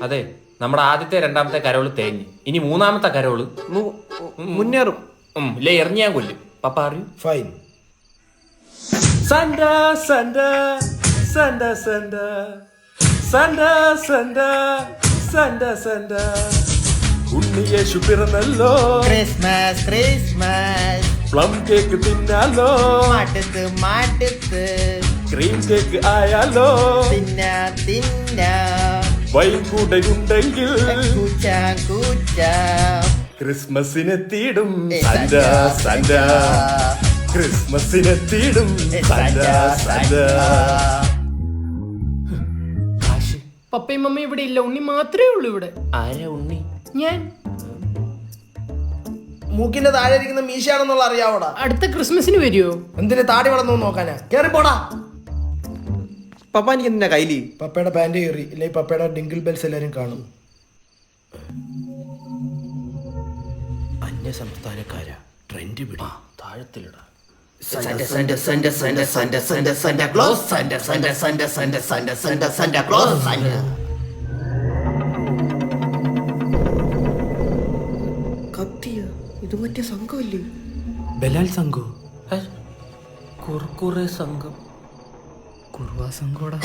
അതെ, നമ്മുടെ ആദ്യത്തെ രണ്ടാമത്തെ കരോള് തേഞ്ഞ്, ഇനി മൂന്നാമത്തെ കരോള് മുന്നേറും. ഇല്ലേ എറിഞ്ഞ് ഞാൻ കൊല്ലും. പപ്പ അറിയൂ. Fine. Santa Santa Santa Santa Santa Santa Santa Santa ഉണ്ണിയേശു പിറന്നല്ലോ, ക്രിസ്മസ് ക്രിസ്മസ് പ്ലം കേക്ക് തിന്നാലോ, മാട്ടത്ത് മാട്ടത്ത് ക്രീം കേക്ക് ആയാലോ, തിന്ന തിന്ന വൈൻ കൂടെ ഉണ്ടെങ്കിൽ കൂച്ച കൂച്ച ക്രിസ്മസിനെത്തിയിടും സണ്ട സണ്ട, ക്രിസ്മസിനെത്തിയിടും സണ്ട സണ്ട. പപ്പയും മമ്മയും ഇവിടെ ഇല്ല, ഉണ്ണി മാത്രമേ ഉള്ളൂ ഇവിടെ. ആരാ ഉണ്ണി? ഞാൻ മൂക്കിന്റെ താഴെ ഇരിക്കുന്ന മീശയാണെന്നുള്ള അറിയാവോടാ? അടുത്ത ക്രിസ്മസിന് വരുമോ? എന്തിന് താടി വളർന്നു നോക്കാനാ? കേറി പോടാ. പപ്പ എനിക്ക് എന്തിനാ കയ്യില്? പപ്പയുടെ പാന്റ് കയറി, ഇല്ലെങ്കിൽ പപ്പയുടെ ഡിങ്കിൾ ബെൽസ് എല്ലാരും കാണും. അന്യ സംസ്ഥാനക്കാരാ, ട്രെൻഡ് പിടി, താഴത്തിലിടാ. Santa Santa Santa Santa Santa Santa Santa Claus Santa Santa Santa Santa Santa Santa Santa Claus Santa. കത്തിയ ഇത് മറ്റേ സംഘമല്ലേ? ബലാൽ സംഘോ? കുർക്കുറെ സംഘം. കുർവാ സംഘോടാ.